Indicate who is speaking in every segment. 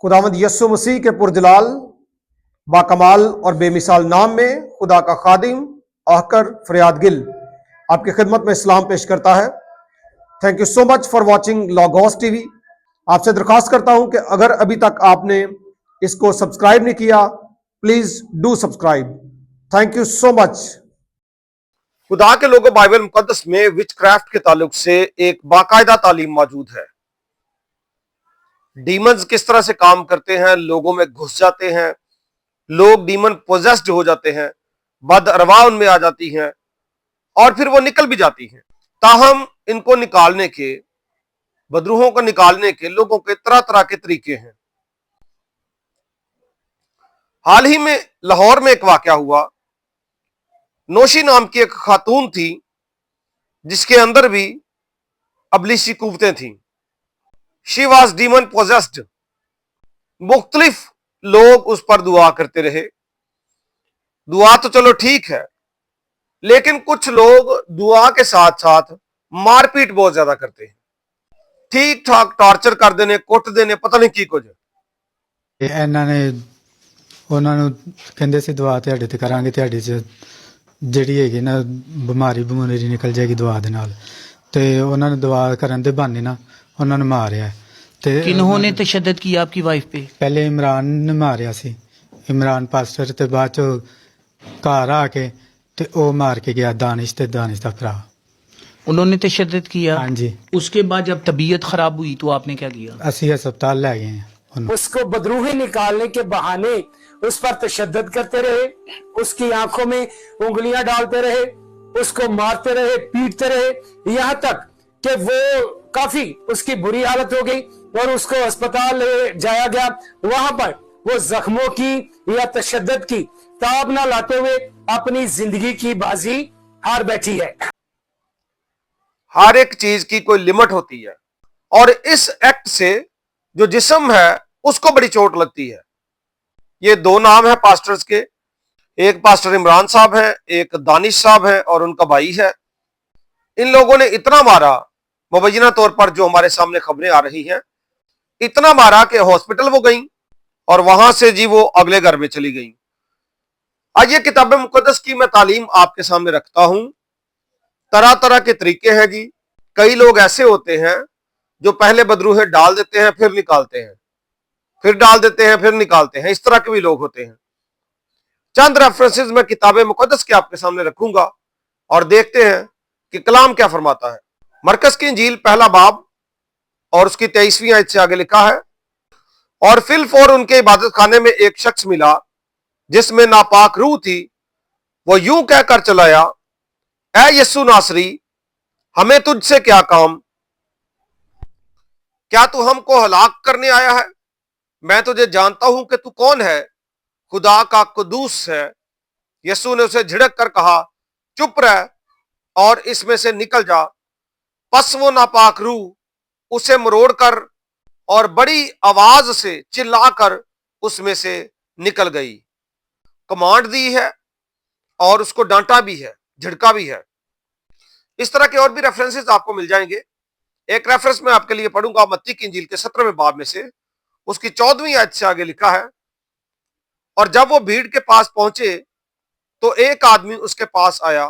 Speaker 1: खुदावंद यस्सु मसीह के पुरजलाल बाकमाल और बेमिसाल नाम में खुदा का खादिम आहकर फरियाद गिल आपकी खिदमत में इस्लाम पेश करता है। Thank you so much for watching logos TV. आपसे दरख्वास्त करता हूं कि अगर अभी तक आपने इसको सब्सक्राइब नहीं किया, please do subscribe. Thank you so much. खुदा के लोगों, बाइबल मुकद्दस में विचक्राफ्ट के ताल्लुक से एक बाकायदा तालीम मौजूद है। डीमंस किस तरह से काम करते हैं, लोगों में घुस जाते हैं, लोग डीमन पोजेस्ड हो जाते हैं, बद अरवा उनमें आ जाती हैं और फिर वो निकल भी जाती हैं। ताहम इनको निकालने के, बदरूहों को निकालने के लोगों के तरह तरह के तरीके हैं। हाल ही में लाहौर में एक वाकया हुआ। नौशी नाम की एक खातून थी जिसके अंदर भी अबलीसी कुव्वतें थीं। She was demon possessed. मुख्तलिफ लोग उस पर दुआ करते रहे। दुआ तो चलो ठीक है, लेकिन कुछ लोग दुआ के साथ साथ मारपीट बहुत ज्यादा करते हैं। ठीक ठाक टॉर्चर कर देने, कुट देने, पता नहीं की कुछ।
Speaker 2: ਇਹਨਾਂ ਨੇ ਉਹਨਾਂ ਨੂੰ ਕਹਿੰਦੇ ਸੀ ਦੁਆ ਤੁਹਾਡੇ ਤੇ ਕਰਾਂਗੇ, ਤੁਹਾਡੀ ਚ ਜਿਹੜੀ ਹੈਗੀ ਨਾ ਬਿਮਾਰੀ ਬਮੂਰੀ ਨਿਕਲ ਜਾਏਗੀ ਦੁਆ ਦੇ ਨਾਲ। ਤੇ ਉਹਨਾਂ ਨੇ ਦੁਆ ਕਰਨ ਦੇ ਬਹਾਨੇ ਨਾ ਉਹਨਾਂ ਨੂੰ ਮਾਰਿਆ। ਤੇ
Speaker 3: किन्होंने तशद्दुद किया आपकी वाइफ पे?
Speaker 2: ਪਹਿਲੇ ਇਮਰਾਨ ਨੇ ਮਾਰਿਆ ਸੀ, ਇਮਰਾਨ ਪਾਸਟਰ, ਤੇ ਬਾਅਦ ਚ ਘਰ ਆ ਕੇ ਤੇ ਉਹ ਮਾਰ ਕੇ ਗਿਆ ਦਾਨਿਸ਼ ਤੇ ਦਾਨਿਸ਼ ਦਾ ਭਰਾ।
Speaker 3: उन्होंने तशद्दुद किया।
Speaker 2: हाँ जी।
Speaker 3: उसके बाद जब तबीयत खराब हुई तो आपने क्या किया?
Speaker 2: ਅਸੀਂ ਹਸਪਤਾਲ ਲੈ ਗਏ हैं।
Speaker 4: उसको बदरूही निकालने के बहाने उस पर तशद्दुद करते रहे, उसकी आंखों में उंगलियां डालते रहे, उसको मारते रहे, पीटते रहे, यहाँ तक कि वो काफी उसकी बुरी हालत हो गई और उसको अस्पताल ले जाया गया। वहां पर वो जख्मों की या तशद्दुद की ताब ना लाते हुए अपनी जिंदगी की बाजी हार बैठी है।
Speaker 1: हर एक चीज की कोई लिमिट होती है और इस एक्ट से जो जिस्म है उसको बड़ी चोट लगती है। ये दो नाम है पास्टर्स के, एक पास्टर इमरान साहब हैं, एक दानिश साहब हैं और उनका भाई है। इन लोगों ने इतना मारा, मुबैना तौर पर जो हमारे सामने खबरें आ रही हैं, इतना मारा कि हॉस्पिटल वो गई और वहां से जी वो अगले घर में चली गई। आइए किताब मुकद्दस की मैं तालीम आपके सामने रखता हूं। तरह तरह के तरीके हैं जी। कई लोग ऐसे होते हैं जो पहले बदरूहे डाल देते हैं, फिर निकालते हैं, फिर डाल देते हैं, फिर निकालते हैं। इस तरह के भी लोग होते हैं। चंद रेफरेंसेस मैं किताब मुकद्दस के आपके सामने रखूंगा और देखते हैं कि कलाम क्या फरमाता है। मरकस की इंजील पहला बाब और उसकी 23वीं आयत से आगे लिखा है, और फिलफौर उनके इबादत खाने में एक शख्स मिला जिसमें नापाक रूह थी। वो यूं कहकर चलाया, ऐ यस्सु नासरी, हमें तुझसे क्या काम? क्या तू हमको हलाक करने आया है? मैं तुझे जानता हूं कि तू कौन है, खुदा का कुदूस है। यस्सु ने उसे झिड़क कर कहा, चुप रह और इसमें से निकल जा। पस वो नापाक रूह उसे मरोड़ कर और बड़ी आवाज से चिल्लाकर उसमें से निकल गई। कमांड दी है और उसको डांटा भी है, झिड़का भी है। इस तरह के और भी रेफरेंसेस आपको मिल जाएंगे। एक रेफरेंस मैं आपके लिए पढ़ूंगा मत्ती की इंजील के 17वें बाब में से, उसकी 14वीं आयत से आगे लिखा है, और जब वो भीड़ के पास पहुंचे तो एक आदमी उसके पास आया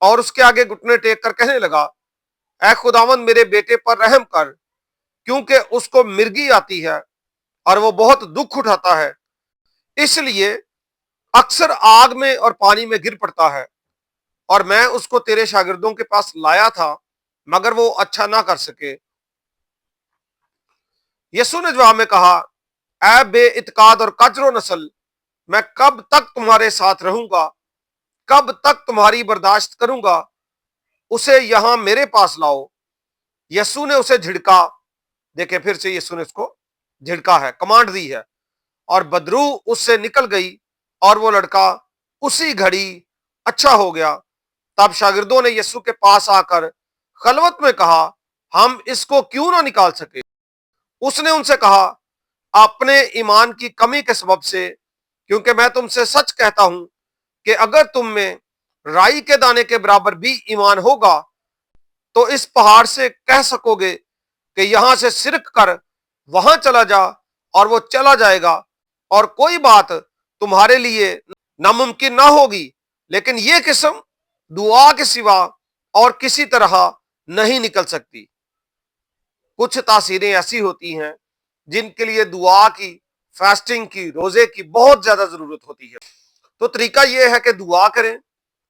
Speaker 1: और उसके आगे घुटने टेक कर कहने लगा, ऐ खुदावंद मेरे बेटे पर रहम कर, क्योंकि उसको मिर्गी आती है और वो बहुत दुख उठाता है, इसलिए अक्सर आग में और पानी में गिर पड़ता है। और मैं उसको तेरे शागिर्दों के पास लाया था मगर वो अच्छा ना कर सके। यीशु ने जवाब में कहा, ऐ बेइत्काद और कजरो नस्ल, मैं कब तक तुम्हारे साथ रहूंगा, कब तक तुम्हारी बर्दाश्त करूंगा? उसे यहां मेरे पास लाओ। यीशु ने उसे झिड़का। देखे, फिर से यीशु ने उसको झिड़का है, कमांड दी है, और बदरूह उससे निकल गई और वो लड़का उसी घड़ी अच्छा हो गया। तब शागिर्दों ने यीशु के पास आकर खलवत में कहा, हम इसको क्यों ना निकाल सके? उसने उनसे कहा, अपने ईमान की कमी के सबब से, क्योंकि मैं तुमसे सच कहता हूं कि अगर तुम में राई के दाने के बराबर भी ईमान होगा तो इस पहाड़ से कह सकोगे कि यहां से सिरक कर वहां चला जा اور وہ چلا جائے گا اور کوئی بات تمہارے لیے ناممکن نہ ہوگی، لیکن یہ قسم دعا کے سوا اور کسی طرح نہیں نکل سکتی۔ کچھ تاثیریں ایسی ہوتی ہیں جن کے لیے دعا کی، فاسٹنگ کی، روزے کی بہت زیادہ ضرورت ہوتی ہے۔ تو طریقہ یہ ہے کہ دعا کریں،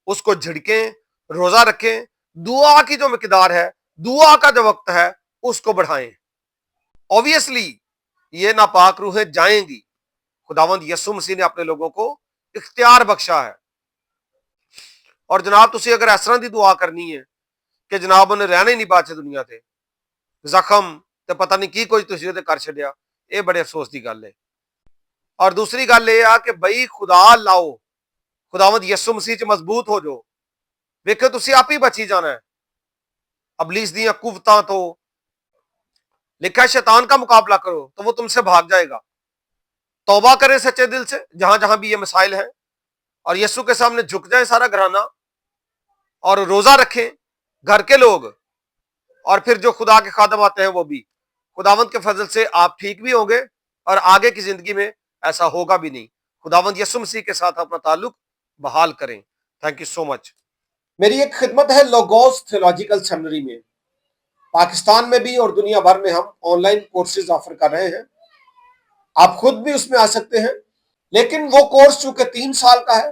Speaker 1: اس کو جھڑکیں، روزہ رکھیں، دعا کی جو مقدار ہے، دعا کا جو وقت ہے، اس کو بڑھائیں۔ اوبویسلی یہ ناپاک روحیں جائیں گی۔ خداوند یسوع مسیح نے اپنے لوگوں کو اختیار بخشا ہے۔ اور جناب تسی اگر اس طرح دی دعا کرنی ہے کہ جناب انہیں رہنا ہی نہیں باچے دنیا تے، زخم تے پتہ نہیں کی کوئی تسی تے کر چھڈیا، یہ بڑے افسوس دی گل ہے۔ اور دوسری گل یہ ہے کہ بھائی خدا لاؤ، خداوند یسوع مسیح چ مضبوط ہو جو، ویکھو تسی آپ ہی بچی جانا ہے ابلیس دیاں قوتاں تو۔ لکھا ہے شیطان کا مقابلہ کرو تو وہ تم سے بھاگ جائے گا۔ توبہ کریں سچے دل سے جہاں جہاں بھی یہ مسائل ہیں، اور یسوع کے سامنے جھک جائیں سارا گھرانہ، اور روزہ رکھیں گھر کے لوگ، اور پھر جو خدا کے خادم آتے ہیں وہ بھی۔ خداوند کے فضل سے آپ ٹھیک بھی ہوں گے، اور آگے کی زندگی میں ایسا ہوگا بھی نہیں۔ خداوند یسوع مسیح کے ساتھ اپنا تعلق بحال کریں۔ تھینک یو سو مچ۔ میری ایک خدمت ہے لوگوس تھیولوجیکل سیمنری میں، پاکستان میں بھی اور دنیا بھر میں ہم آن لائن کورسز آفر کر رہے ہیں۔ آپ خود بھی اس میں آ سکتے ہیں، لیکن وہ کورس چونکہ 3 سال کا ہے،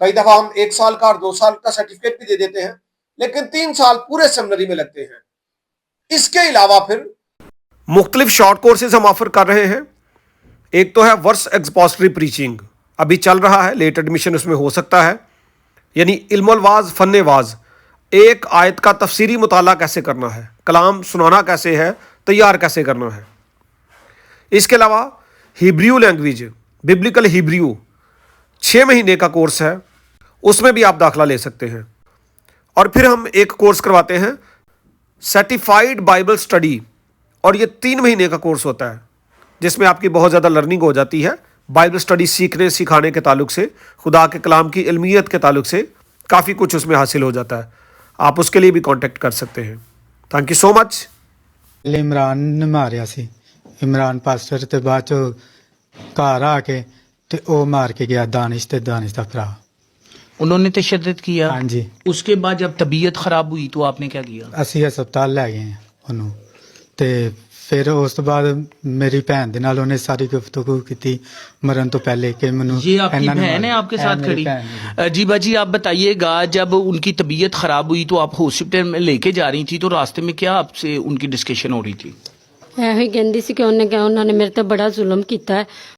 Speaker 1: کئی دفعہ ہم 1 سال کا اور 2 سال کا سرٹیفکیٹ بھی دے دیتے ہیں، لیکن 3 سال پورے سیمنری میں لگتے ہیں۔ اس کے علاوہ پھر مختلف شارٹ کورسز ہم آفر کر رہے ہیں۔ ایک تو ہے ورس ایکسپوسٹری پریچنگ، ابھی چل رہا ہے، لیٹ ایڈمیشن اس میں ہو سکتا ہے، یعنی علم الواز فن واز، ایک آیت کا تفسیری مطالعہ کیسے کرنا ہے، کلام سنانا کیسے ہے، تیار کیسے کرنا ہے۔ اس کے علاوہ ہیبریو لینگویج، ببلیکل ہیبریو 6 مہینے کا کورس ہے، اس میں بھی آپ داخلہ لے سکتے ہیں۔ اور پھر ہم ایک کورس کرواتے ہیں سرٹیفائیڈ بائبل سٹڈی، اور یہ 3 مہینے کا کورس ہوتا ہے جس میں آپ کی بہت زیادہ لرننگ ہو جاتی ہے بائبل سٹڈی سیکھنے سکھانے کے تعلق سے، خدا کے کلام کی علمیت کے تعلق سے کافی کچھ اس میں حاصل ہو جاتا ہے۔ آپ اس کے لیے بھی کانٹیکٹ کر سکتے ہیں۔ تھینک یو سو مچ۔
Speaker 2: عمران نے ماریا سی، عمران پاسٹر تے بعد چو گھر آ کے تے او مار کے گیا دانش تے دانش دا بھرا۔
Speaker 3: انہوں نے تشدد کیا؟
Speaker 2: ہاں جی،
Speaker 3: اس کے بعد جب طبیعت خراب ہوئی تو آپ نے کیا کیا؟
Speaker 2: اسی ہسپتال لے گئے ہیں انہوں، تے پھر اس تو بعد میری بہن دے نال انہیں ساری گفتگو کی مرن تو پہلے کہ منو
Speaker 3: یہ آپ کی بہن ہے آپ کے ساتھ کھڑی؟ جی باجی آپ بتائیے گا، جب ان کی طبیعت خراب ہوئی تو آپ ہاسپٹل میں لے کے جا رہی تھی، تو راستے میں کیا آپ سے ان کی ڈسکشن ہو رہی تھی؟
Speaker 5: ਇਹੋ ਹੀ ਕਹਿੰਦੀ ਸੀ ਕਿ ਉਹਨੇ ਕਿਹਾ ਉਹਨਾਂ ਨੇ ਮੇਰੇ ਤੇ ਬੜਾ ਜ਼ੁਲਮ ਕੀਤਾ ਹੈ,